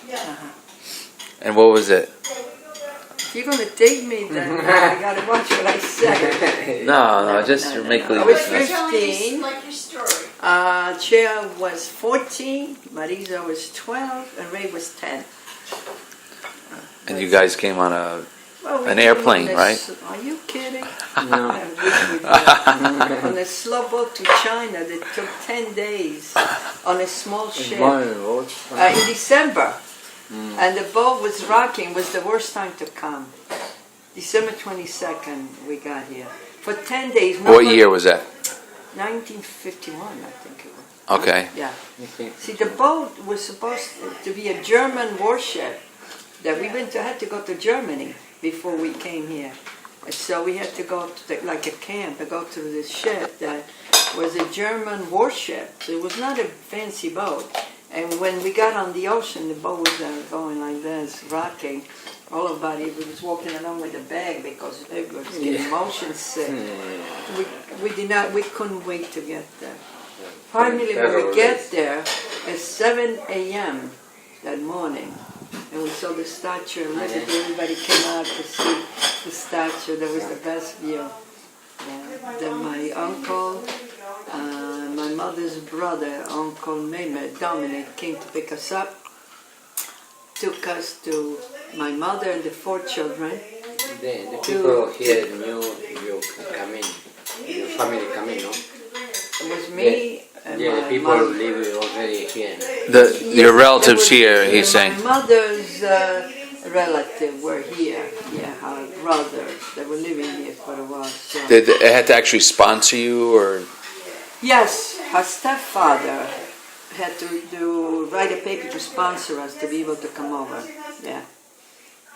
Yeah. And what was it? If you're going to date me, then I got to watch what I say. No, just make I was believe. 15. Like your story. Chia was 14, Marisa was 12, and Ray was 10. And you guys came on an airplane, right? Are you kidding? No. On a slow boat to China that took 10 days on a small ship in December. And the boat was rocking. It was the worst time to come. December 22nd we got here. For 10 days. What year was that? 1951, I think it was. Okay. Yeah. See, the boat was supposed to be a German warship that we had to go to Germany before we came here. So we had to go to like a camp to go to this ship that was a German warship. So it was not a fancy boat. And when we got on the ocean, the boat was going like this, rocking. All of body was walking along with a bag because it was getting motion sick. We couldn't wait to get there. Finally, when we get there, at 7 a.m. that morning, and we saw the Statue of Liberty. Everybody came out to see the statue. That was the best view. Yeah. Then my uncle, my mother's brother, Uncle Mehmet, Dominic, came to pick us up. Took us to my mother and the 4 children. The people here knew you coming, your family coming, no? It was me and the my people mother. live already here. Your relatives here, he's saying. My mother's relative were here. Yeah, her brothers. They were living here for a while. So. Did it had to actually sponsor you, or? Yes, her stepfather had to write a paper to sponsor us to be able to come over. Yeah.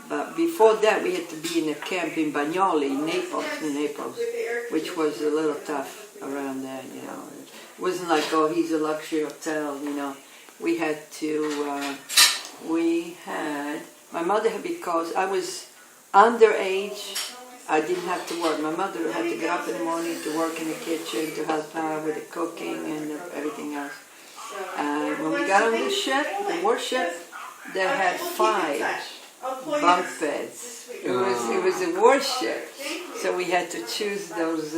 But before that, we had to be in a camp in Bagnoli, Naples, which was a little tough around there, you know. It wasn't like, oh, he's a luxury hotel, you know. We had, my mother had, because I was underage, I didn't have to work. My mother had to get up in the morning to work in the kitchen, to help her with the cooking and everything else. When we got on the ship, the warship, they had 5 bunk beds. It was a warship, so we had to choose those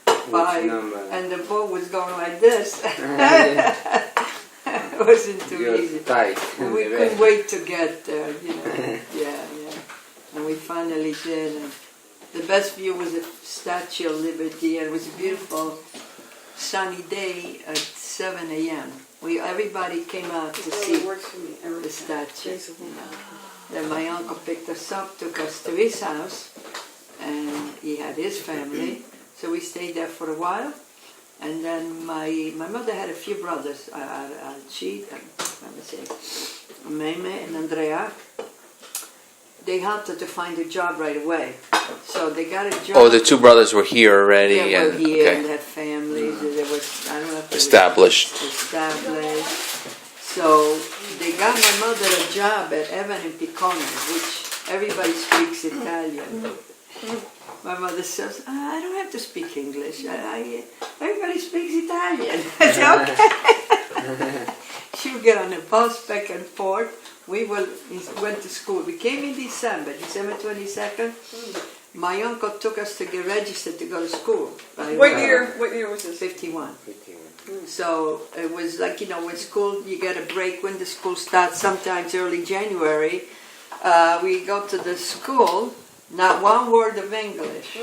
5, and the boat was going like this. It wasn't too easy. We couldn't wait to get there, you know. Yeah. And we finally did. And the best view was the Statue of Liberty, and it was a beautiful sunny day at 7 a.m. Everybody came out to see the statue. You know. Then my uncle picked us up, took us to his house, and he had his family. So we stayed there for a while. And then my mother had a few brothers, Meme and Andrea. They helped her to find a job right away. So they got a job. Oh, the 2 brothers were here already. They were here okay. and had families. They were, I don't know if Established. So they got my mother a job at Evan and Piccone, which everybody speaks Italian. My mother says, I don't have to speak English. Everybody speaks Italian. I said, okay. She would get on the bus back and forth. We went to school. We came in December 22nd. My uncle took us to get registered to go to school. What year was this? 51. So it was like, you know, when school, you get a break when the school starts, sometimes early January. We go to the school, not one word of English.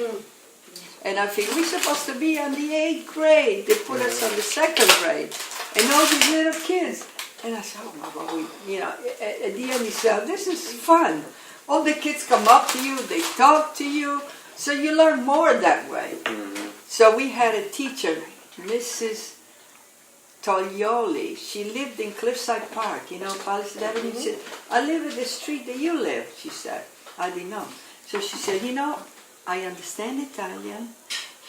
And I think we're supposed to be on the 8th grade. They put us on the 2nd grade. And all these little kids. And I said, oh, well, you know, at the end he said, this is fun. All the kids come up to you, they talk to you. So you learn more that way. So we had a teacher, Mrs. Toglioli. She lived in Cliffside Park, you know, Palisade Avenue. She said, I live at the street that you live, she said. I didn't know. So she said, you know, I understand Italian,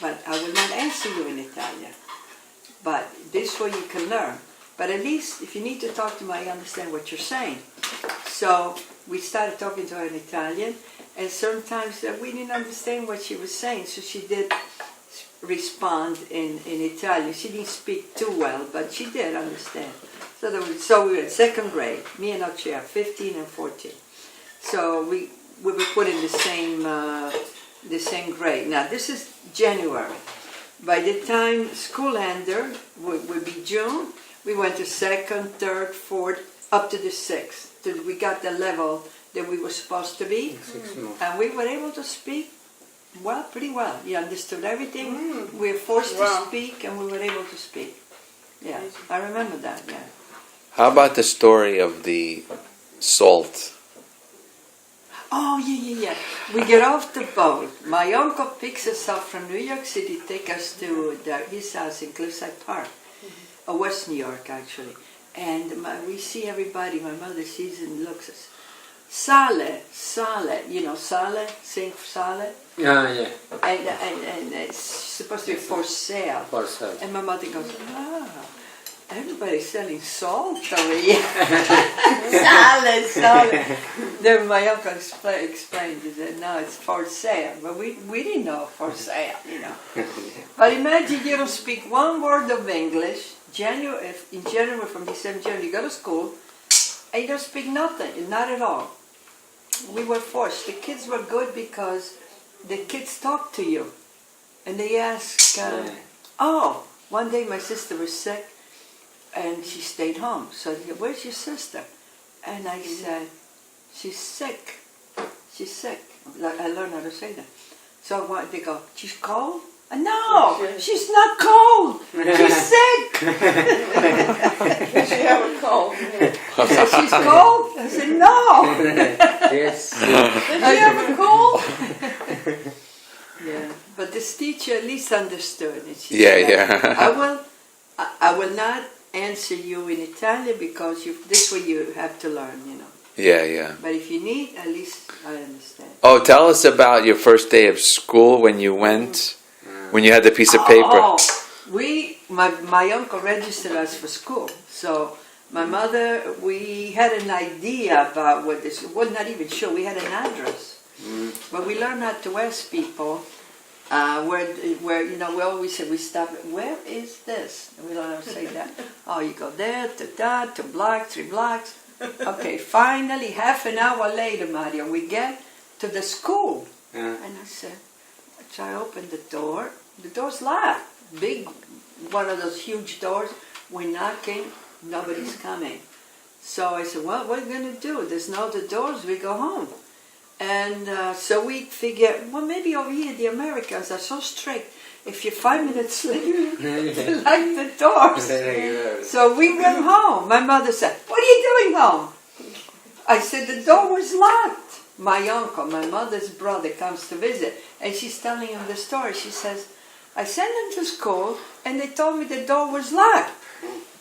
but I will not answer you in Italian. But this way you can learn. But at least if you need to talk to me, I understand what you're saying. So we started talking to her in Italian, and sometimes we didn't understand what she was saying, so she did respond in Italian. She didn't speak too well, but she did understand. So we were in second grade, me and Akshay, 15 and 14. So we were put in the same grade. Now this is January. By the time school ended, would be June, we went to second, third, fourth, up to the sixth. Till we got the level that we were supposed to be. 6 months. And we were able to speak well, pretty well. We understood everything. We were forced to speak, and we were able to speak. Yeah, I remember that, yeah. How about the story of the salt? Oh, yeah. We get off the boat. My uncle picks us up from New York City, take us to his house in Cliffside Park, West New York, actually. And we see everybody. My mother sees and looks at us. Sale, you know, Sale, sing Sale. Yeah. And it's supposed to be for sale. For sale. And my mother goes, everybody's selling salt over here. Sale. Then my uncle explained, he said, no, it's for sale. But we didn't know for sale, you know. But imagine you don't speak one word of English. In January, from December, January, you go to school, and you don't speak nothing, not at all. We were forced. The kids were good because the kids talk to you. And they ask, one day my sister was sick and she stayed home. So they said, where's your sister? And I said, she's sick. She's sick. I learned how to say that. So they go, she's cold? No, she's not cold. She's sick. Does she have a cold? She's cold? I said, no. Yes. Does she have a cold? Yeah, but this teacher at least understood. And she Yeah. I will not answer you in Italian because this way you have to learn, you know. Yeah. But if you need, at least I understand. Oh, tell us about your first day of school when you went, when you had the piece of paper. My uncle registered us for school. So my mother, we had an idea about what this, well, not even sure, we had an address. But we learned how to ask people where you know, we always said, we stop, where is this? And we learned how to say that. Oh, you go there, to that, 2 blocks, 3 blocks. Okay, finally, half an hour later, Mario, we get to the school. And I said, so I opened the door. The door's locked. Big, one of those huge doors. We're knocking, nobody's coming. So I said, well, what are we going to do? There's no other doors, we go home. And so we figured, well, maybe over here the Americans are so strict. If you're 5 minutes late, they lock the doors. So we went home. My mother said, what are you doing home? I said, the door was locked. My uncle, my mother's brother, comes to visit. And she's telling him the story. She says, I sent them to school and they told me the door was locked.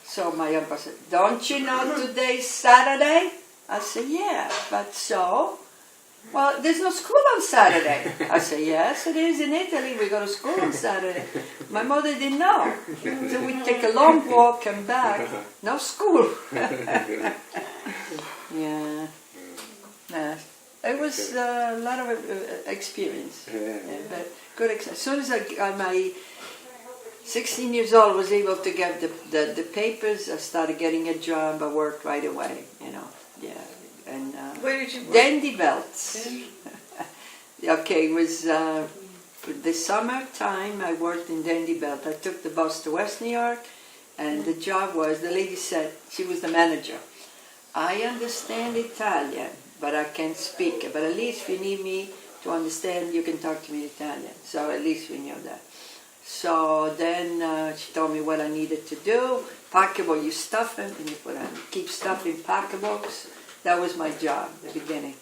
So my uncle said, don't you know today's Saturday? I said, yeah, but so? Well, there's no school on Saturday. I said, yes, it is in Italy. We go to school on Saturday. My mother didn't know. So we take a long walk and back. No school. Yeah. It was a lot of experience. But good. As soon as my 16 years old, I was able to get the papers. I started getting a job. I worked right away, you know. Yeah. And Where did you work? dandy belts. Okay, it was the summertime. I worked in dandy belt. I took the bus to West New York, and the job was, the lady said, she was the manager, I understand Italian, but I can't speak it. But at least if you need me to understand, you can talk to me in Italian. So at least we knew that. So then she told me what I needed to do. Packable, you stuff them, and you put on, keep stuffing packables. That was my job at the beginning.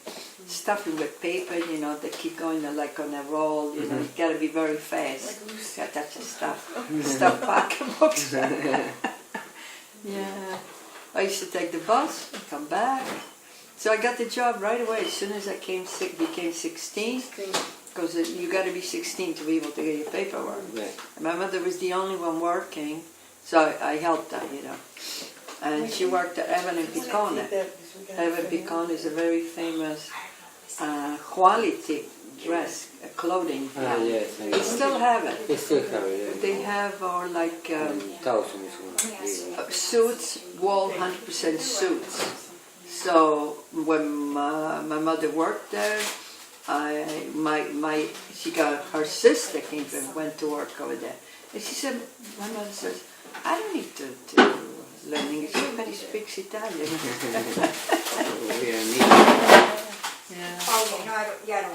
Stuffing with paper, you know, they keep going like on a roll, you know, you gotta be very fast. You gotta touch the stuff. Stuff pocketbooks. Yeah. I used to take the bus and come back. So I got the job right away as soon as I became 16. Because you gotta be 16 to be able to get your paperwork. And my mother was the only one working, so I helped her, you know. And she worked at Evan and Piccone. Evan Piccone is a very famous quality dress, clothing. Ah, yes. They still have it. They still have it. They have our like Thousands. suits, wall 100% suits. So when my mother worked there, she got her sister came and went to work over there, and she said, my mother says, I don't need to learn English. Everybody speaks Italian. We are Yeah. Oh, yeah, no, I don't